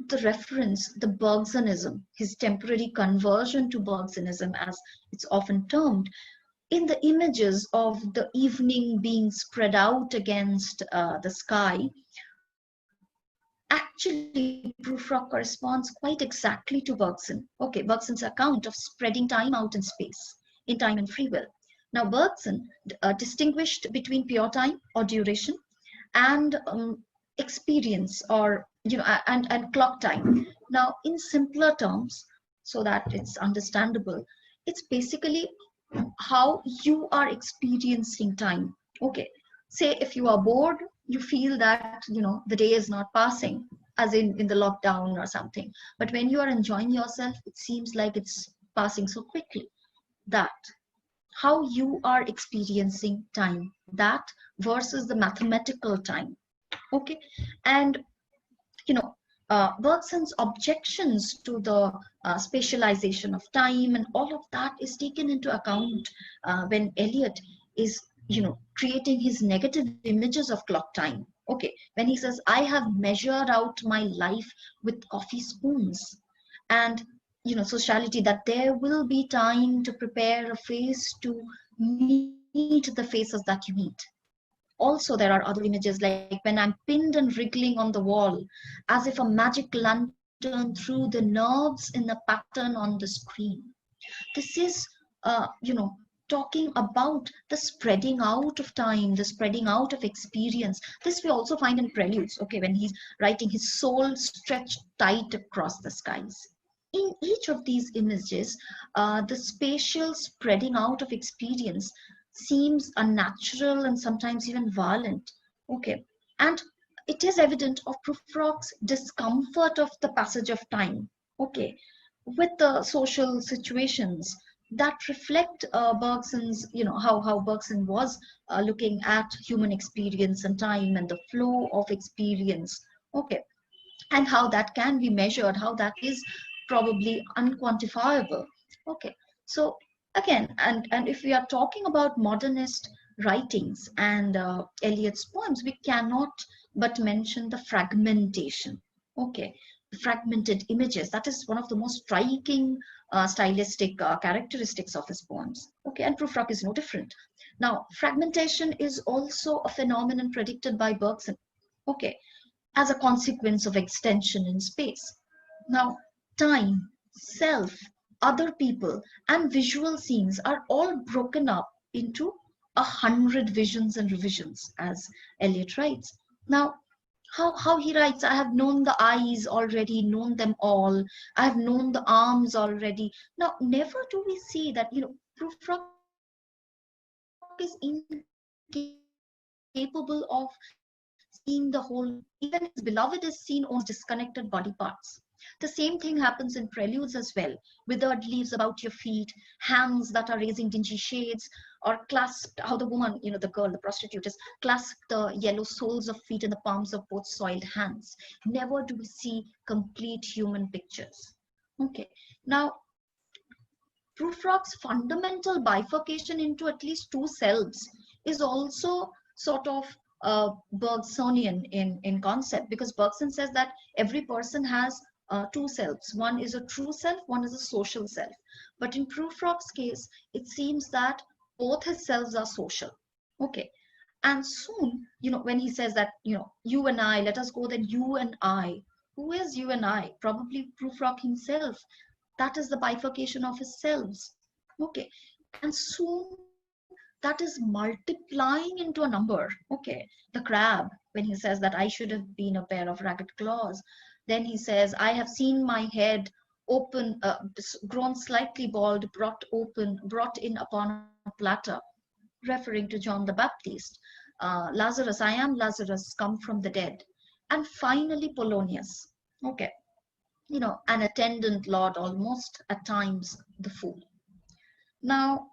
the reference, the Bergsonism, his temporary conversion to Bergsonism, as it's often termed, in the images of the evening being spread out against the sky, actually Prufrock corresponds quite exactly to Bergson. Okay, Bergson's account of spreading time out in space, in time and free will. Now, Bergson distinguished between pure time or duration and experience, or and clock time. Now, in simpler terms, so that it's understandable, it's basically how you are experiencing time. Okay, say if you are bored, you feel that the day is not passing, as in the lockdown or something. But when you are enjoying yourself, it seems like it's passing so quickly. That how you are experiencing time, that versus the mathematical time. Okay. And Bergson's objections to the spatialization of time and all of that is taken into account when Eliot is creating his negative images of clock time. Okay, when he says, I have measured out my life with coffee spoons, and sociality, that there will be time to prepare a face to meet the faces that you meet. Also, there are other images like when I'm pinned and wriggling on the wall, as if a magic lantern threw the nerves in the pattern on the screen. This is, talking about the spreading out of time, the spreading out of experience. This we also find in Preludes, okay, when he's writing his soul stretched tight across the skies. In each of these images, the spatial spreading out of experience seems unnatural and sometimes even violent. Okay, and it is evident of Prufrock's discomfort of the passage of time. Okay, with the social situations that reflect Bergson's, how Bergson was looking at human experience and time and the flow of experience. Okay, and how that can be measured, how that is probably unquantifiable. Okay, so again, and if we are talking about modernist writings and Eliot's poems, we cannot but mention the fragmentation. Okay, the fragmented images, that is one of the most striking stylistic characteristics of his poems. Okay, and Prufrock is no different. Now, fragmentation is also a phenomenon predicted by Bergson. Okay, as a consequence of extension in space. Now, time, self, other people, and visual scenes are all broken up into 100 visions and revisions, as Eliot writes. Now, how he writes, I have known the eyes already, known them all. I have known the arms already. Now, never do we see that, Prufrock is incapable of seeing the whole body. Even his beloved is seen only disconnected body parts. The same thing happens in preludes as well. Withered leaves about your feet, hands that are raising dingy shades, or clasped, how the woman, the girl, the prostitute, is clasped the yellow soles of feet in the palms of both soiled hands. Never do we see complete human pictures. Okay. Now, Prufrock's fundamental bifurcation into at least two selves is also sort of Bergsonian in concept, because Bergson says that every person has two selves. One is a true self, one is a social self. But in Prufrock's case, it seems that both his selves are social. Okay. And soon, when he says that, you and I, let us go, then you and I. Who is you and I? Probably Prufrock himself. That is the bifurcation of his selves. Okay. And soon that is multiplying into a number. Okay. The crab, when he says that I should have been a pair of ragged claws. Then he says, I have seen my head open, grown slightly bald, brought in upon a platter, referring to John the Baptist. Lazarus, I am Lazarus, come from the dead. And finally, Polonius. Okay. An attendant lord, almost at times the fool. Now,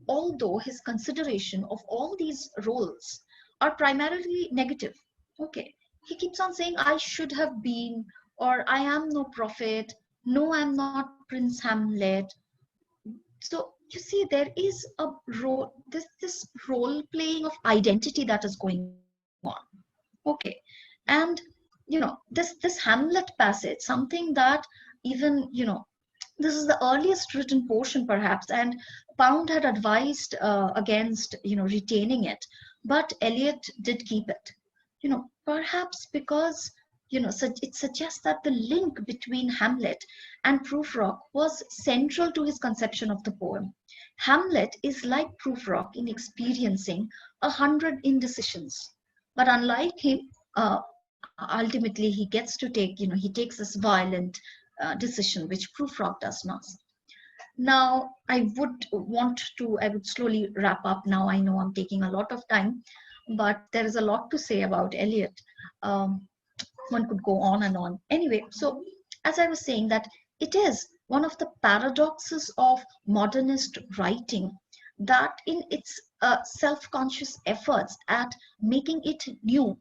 although his consideration of all these roles are primarily negative, okay, he keeps on saying, I should have been, or I am no prophet, no, I'm not Prince Hamlet. So you see, there is a role, this role playing of identity that is going on. Okay. And this Hamlet passage, something that even this is the earliest written portion perhaps, and Pound had advised against retaining it, but Eliot did keep it, perhaps because it suggests that the link between Hamlet and Prufrock was central to his conception of the poem. Hamlet is like Prufrock in experiencing 100 indecisions, but unlike him, ultimately he gets to take, he takes this violent decision, which Prufrock does not. Now, I would slowly wrap up now. I know I'm taking a lot of time, but there is a lot to say about Eliot. One could go on and on. Anyway, so as I was saying, that it is one of the paradoxes of modernist writing that in its self-conscious efforts at making it new,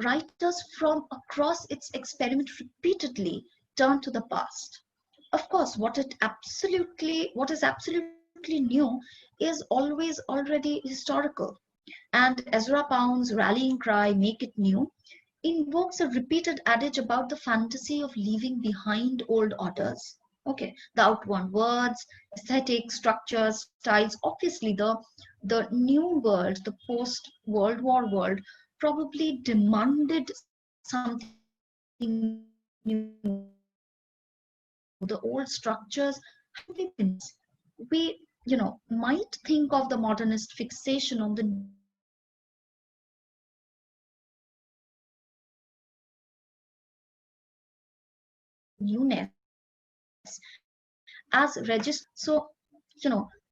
writers from across its experiment repeatedly turn to the past. Of course, what is absolutely new is always already historical. And Ezra Pound's rallying cry, make it new, invokes a repeated adage about the fantasy of leaving behind old orders. Okay, the outworn words, aesthetic structures, styles. Obviously, the new world, the post-World War world, probably demanded something new. The old structures had to be we might think of the modernist fixation on the newness as register.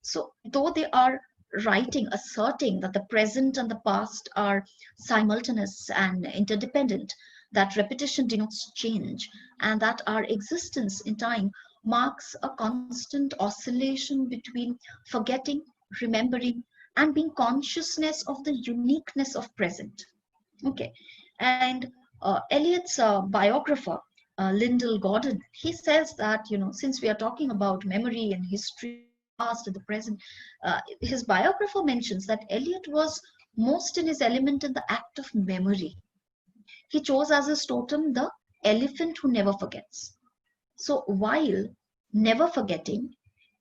So though they are writing asserting that the present and the past are simultaneous and interdependent, that repetition denotes change, and that our existence in time marks a constant oscillation between forgetting, remembering, and being consciousness of the uniqueness of present. Okay. And Eliot's biographer, Lyndall Gordon, he says that, since we are talking about memory and history and the past and the present, his biographer mentions that Eliot was most in his element in the act of memory. He chose as his totem the elephant who never forgets. So while never forgetting,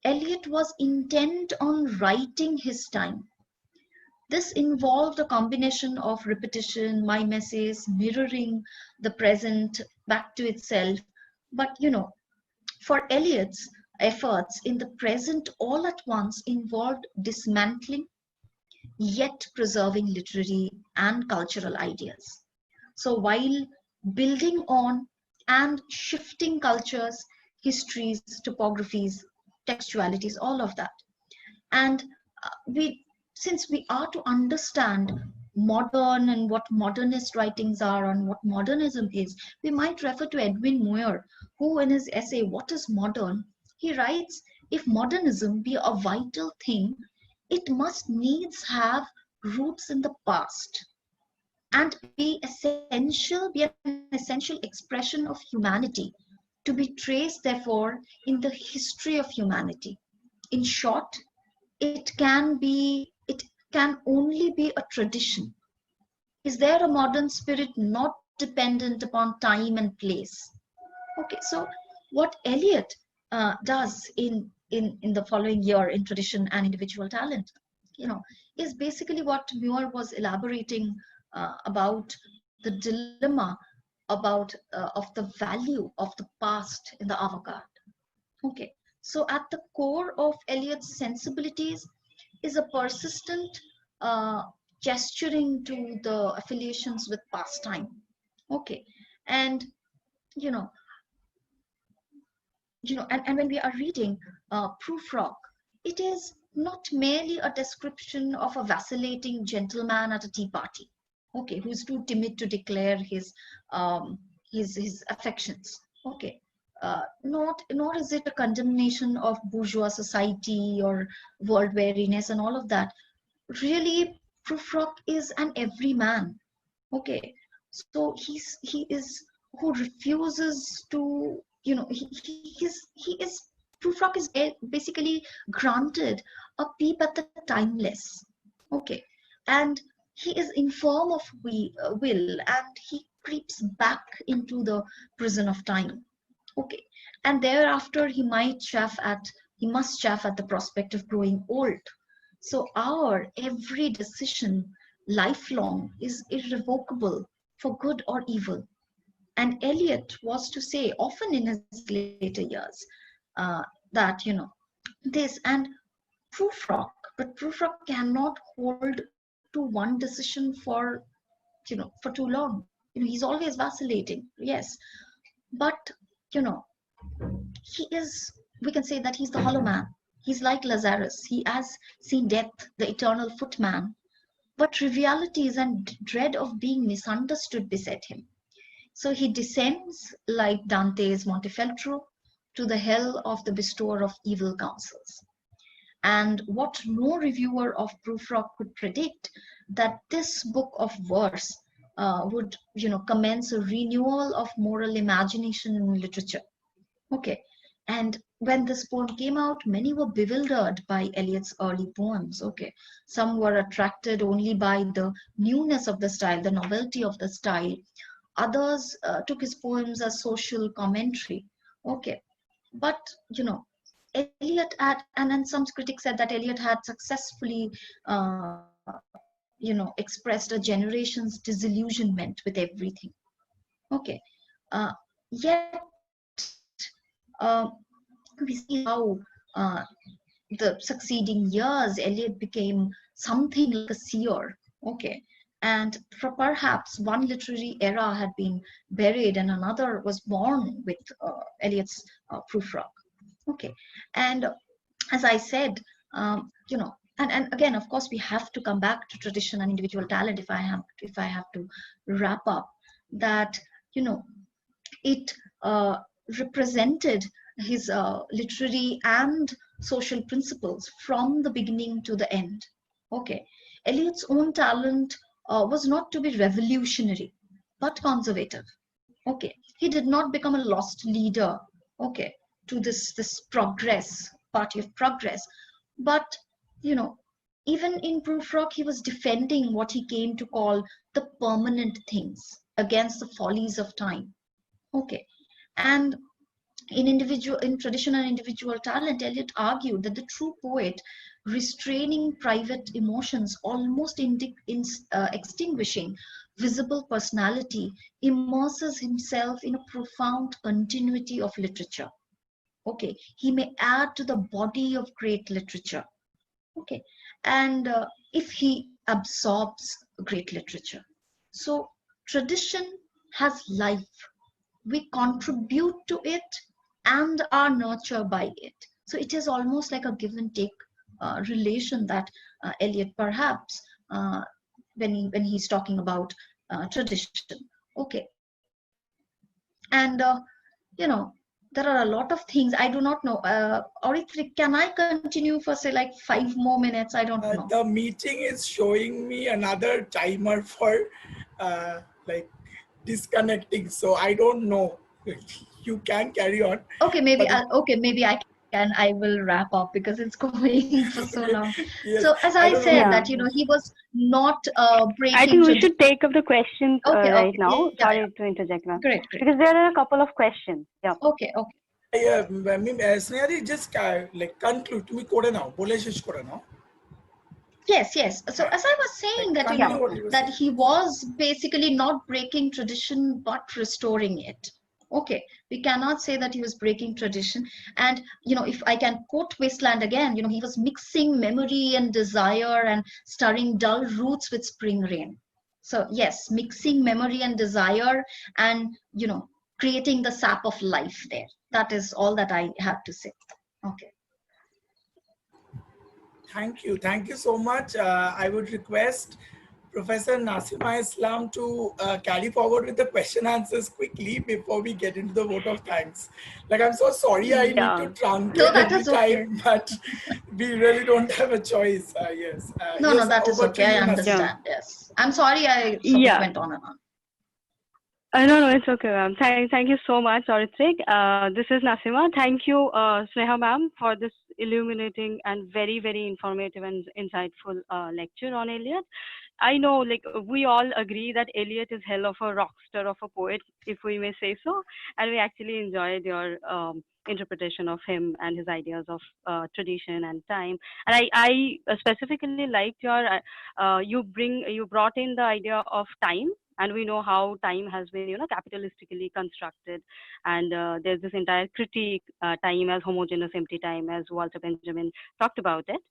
Eliot was intent on writing his time. This involved a combination of repetition, mimesis, mirroring the present back to itself. But, for Eliot's efforts in the present all at once involved dismantling yet preserving literary and cultural ideas. So while building on and shifting cultures, histories, topographies, textualities, all of that. And we, since we are to understand modern and what modernist writings are and what modernism is, we might refer to Edwin Muir, who in his essay, What is Modern? He writes, if modernism be a vital thing, it must needs have roots in the past and be an essential expression of humanity, to be traced therefore in the history of humanity. In short, it can only be a tradition. Is there a modern spirit not dependent upon time and place? Okay, so what Eliot does in the following year in Tradition and Individual Talent, is basically what Muir was elaborating about the dilemma about of the value of the past in the avant-garde. Okay, so at the core of Eliot's sensibilities is a persistent uh, gesturing to the affiliations with pastime. Okay, and you know, and when we are reading Prufrock, it is not merely a description of a vacillating gentleman at a tea party, okay, who's too timid to declare his affections, okay. Nor is it a condemnation of bourgeois society or world weariness and all of that. Really, Prufrock is an everyman, okay. So he is who refuses to, he is Prufrock is basically granted a peep at the timeless, okay, and he is infirm of will, and he creeps back into the prison of time, okay, and thereafter he must chafe at the prospect of growing old. So our every decision lifelong is irrevocable for good or evil. And Eliot was to say often in his later years that, this and but Prufrock cannot hold to one decision for too long. He's always vacillating, yes. But, you know, we can say that he's the hollow man. He's like Lazarus. He has seen death, the eternal footman, but trivialities and dread of being misunderstood beset him. So he descends, like Dante's Montefeltro, to the hell of the bestower of evil counsels. And what no reviewer of Prufrock could predict, that this book of verse would, commence a renewal of moral imagination in literature. Okay, and when this poem came out, many were bewildered by Eliot's early poems. Okay, some were attracted only by the newness of the style, the novelty of the style. Others took his poems as social commentary. Okay, but Eliot had, and then some critics said that Eliot had successfully, expressed a generation's disillusionment with everything. Okay, yet we see how the succeeding years, Eliot became something like a seer. Okay, and perhaps one literary era had been buried and another was born with Eliot's Prufrock. Okay, and as I said, and again, of course, we have to come back to tradition and individual talent. If I have to wrap up, that it represented his literary and social principles from the beginning to the end. Okay, Eliot's own talent was not to be revolutionary, but conservative. Okay, he did not become a lost leader. Okay, to this party of progress, but even in Prufrock, he was defending what he came to call the permanent things against the follies of time. Okay, and in tradition and individual talent, Eliot argued that the true poet, restraining private emotions, almost extinguishing visible personality, immerses himself in a profound continuity of literature. Okay, he may add to the body of great literature. Okay, and if he absorbs great literature, so tradition has life. We contribute to it and are nurtured by it. So it is almost like a give and take relation that Eliot perhaps when he's talking about tradition. Okay, and you know, there are a lot of things I do not know. Orithrik, can I continue for say like 5 more minutes? I don't know. The meeting is showing me another timer for like disconnecting. So I don't know. You can carry on. Okay, maybe But maybe I can. I will wrap up because it's going for so long. So yes, as I I don't said know. that Yeah. he was not I breaking think we tradition. should take up the questions Okay, right okay, now. yeah, Sorry to interject, ma'am. great, great. Because there are a couple of questions. Yeah. Okay, okay. Snehadi just like conclude. তুমি করে নাও, বলে শেষ করে নাও। Yes. So as I was saying Like that, Yeah. continue what you were that saying. he was basically not breaking tradition but restoring it. Okay, we cannot say that he was breaking tradition. And if I can quote Wasteland again, he was mixing memory and desire and stirring dull roots with spring rain. So yes, mixing memory and desire and creating the sap of life there. That is all that I have to say. Okay. Thank you so much. I would request Professor Nasima Islam to carry forward with the question answers quickly before we get into the vote of thanks. Like, I'm so sorry I need to Yeah. No, truncate that every is okay. time, but we really don't have a choice. Yes. No, Yes, that is over to okay. I you, Nasima. Yeah. understand. Yes. I'm sorry I sort of Yeah. went on and on. No, it's okay, ma'am. Thank you so much, Orithrik. This is Nasima. Thank you, Sneha ma'am, for this illuminating and very, very informative and insightful lecture on Eliot. I know, like, we all agree that Eliot is hell of a rock star of a poet, if we may say so, and we actually enjoyed your interpretation of him and his ideas of tradition and time. And I specifically liked your you brought in the idea of time, and we know how time has been capitalistically constructed, and there's this entire critique, time as homogeneous empty time, as Walter Benjamin talked about it,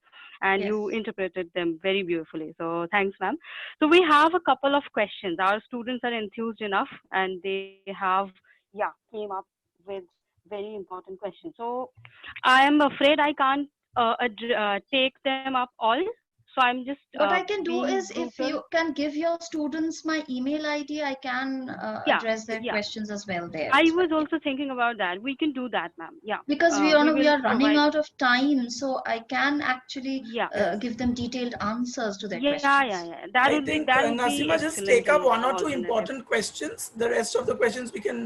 and Yes. you interpreted them very beautifully, so thanks, ma'am. So we have a couple of questions. Our students are enthused enough, and they have came up with very important questions. So I am afraid I can't take them up all, so I'm just What I can do being is if brutal. you can give your students my email ID, I can Yeah, address their yeah. questions as well there I as well. was Yeah. also thinking about that. We can do that, ma'am. Yeah. Because We we will are running provide. out of time, so I can actually Yeah. Yes. give them detailed answers to their Yeah, questions. That I would be think Nasima, just excellent take up one or two alternative. important questions. The rest of the questions we can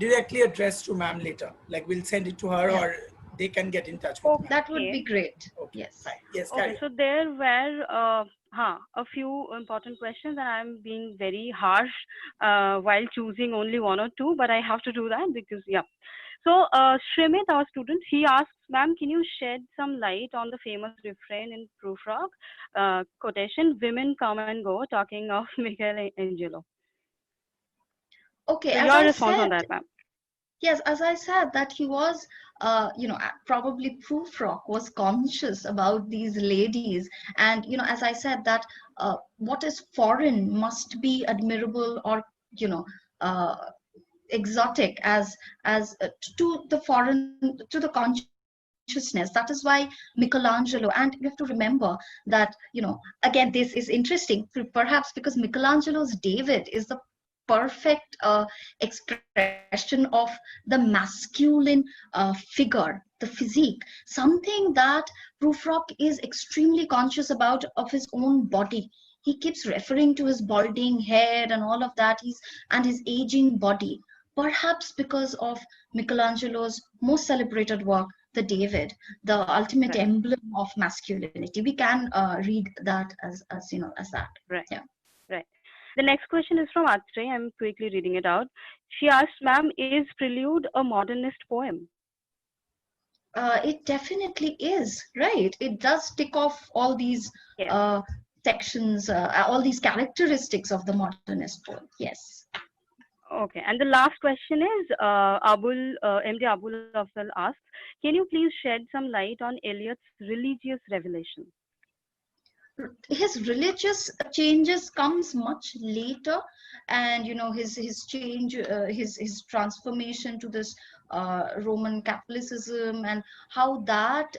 directly address to ma'am later. Like, we'll send it to her, Yeah. or they can get in touch with ma'am. That would Okay. be great. Okay, Yes. fine. Yes, Okay. carry So there were a few important questions, and I'm being very harsh while choosing only one or two, but I have to do that because yeah. So Shrimit, our student, he asks, ma'am, can you shed some light on the famous refrain in Proof Rock quotation, "Women come and go," talking of Michelangelo. Okay, So as your I response on said, that, ma'am? yes, as I said, that he was, probably Prufrock was conscious about these ladies. And, as I said, that what is foreign must be admirable or, you know, uh, exotic as to the foreign, to the consciousness. That is why Michelangelo, and you have to remember that, again, this is interesting, perhaps because Michelangelo's David is the perfect expression of the masculine figure, the physique, something that Prufrock is extremely conscious about of his own body. He keeps referring to his balding head and all of that, and his aging body, perhaps because of Michelangelo's most celebrated work, the David, the ultimate Right. emblem of masculinity. We can read that as that. Right. Yeah. Right. The next question is from Atre. I'm quickly reading it out. She asks, ma'am, is Prelude a modernist poem? It definitely is, right? It does tick off all these Yes. sections, all these characteristics of the modernist poem. Yes. Okay. And the last question is MD Abul Afzal asks, can you please shed some light on Eliot's religious revelation? His religious changes comes much later, and his change, his transformation to this Roman Catholicism, and how that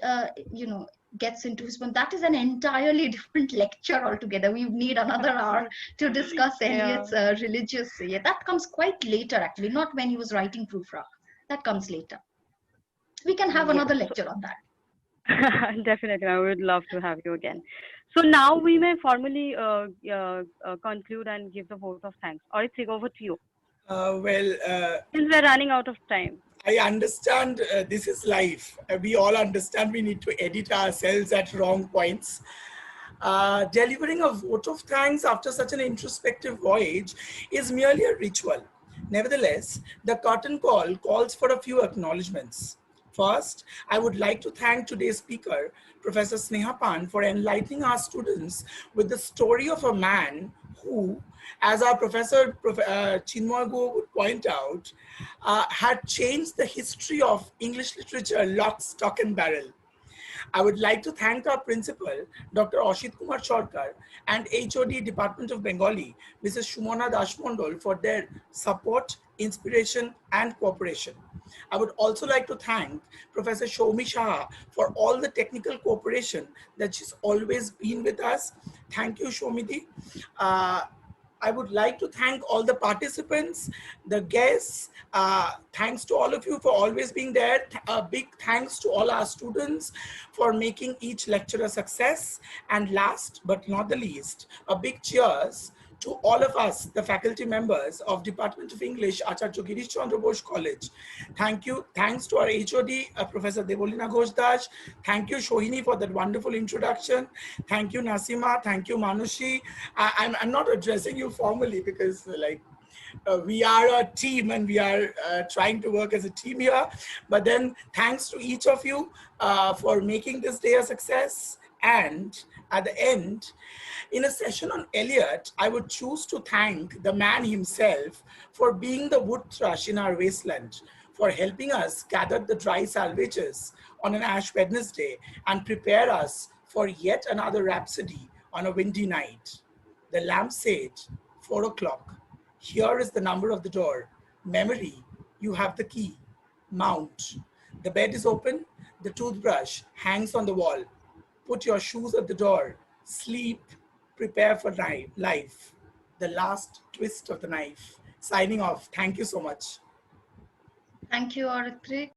gets into his poem, that is an entirely different lecture altogether. We need another hour to discuss Eliot's religious. Yeah, that comes quite later, actually, not when he was writing Prufrock. That comes later. We can have another lecture on that. Definitely, I would love to have you again. So now we may formally conclude and give the vote of thanks. Aritik, over to you. Since we're running out of time. I understand this is life. We all understand we need to edit ourselves at wrong points. Delivering a vote of thanks after such an introspective voyage is merely a ritual. Nevertheless, the curtain call calls for a few acknowledgements. First, I would like to thank today's speaker, Professor Sneha Pan, for enlightening our students with the story of a man who, as our Professor Chinmoy Go would point out, had changed the history of English literature lock, stock and barrel. I would like to thank our principal, Dr. Ashit Kumar Sarkar, and HOD Department of Bengali, Mrs. Shumona Dashmondol, for their support, inspiration, and cooperation. I would also like to thank Professor Shoumi Shah for all the technical cooperation that she's always been with us. Thank you, Shomidi. I would like to thank all the participants, the guests. Thanks to all of you for always being there. A big thanks to all our students for making each lecture a success. And last but not the least, a big cheers to all of us, the faculty members of Department of English, Acharya Girish Chandra Bose College. Thank you. Thanks to our HOD, Professor Devolina Ghoshdash. Thank you, Shohini, for that wonderful introduction. Thank you, Nasima. Thank you, Manushi. I'm not addressing you formally because we are a team and we are trying to work as a team here. But then thanks to each of you for making this day a success. And at the end, in a session on Eliot, I would choose to thank the man himself for being the wood thrush in our wasteland, for helping us gather the dry salvages on an Ash Wednesday and prepare us for yet another rhapsody on a windy night. The lamp said, 4 o'clock. Here is the number of the door. Memory, you have the key. Mount. The bed is open. The toothbrush hangs on the wall. Put your shoes at the door. Sleep. Prepare for life. The last twist of the knife. Signing off. Thank you so much. Thank you, Aritik.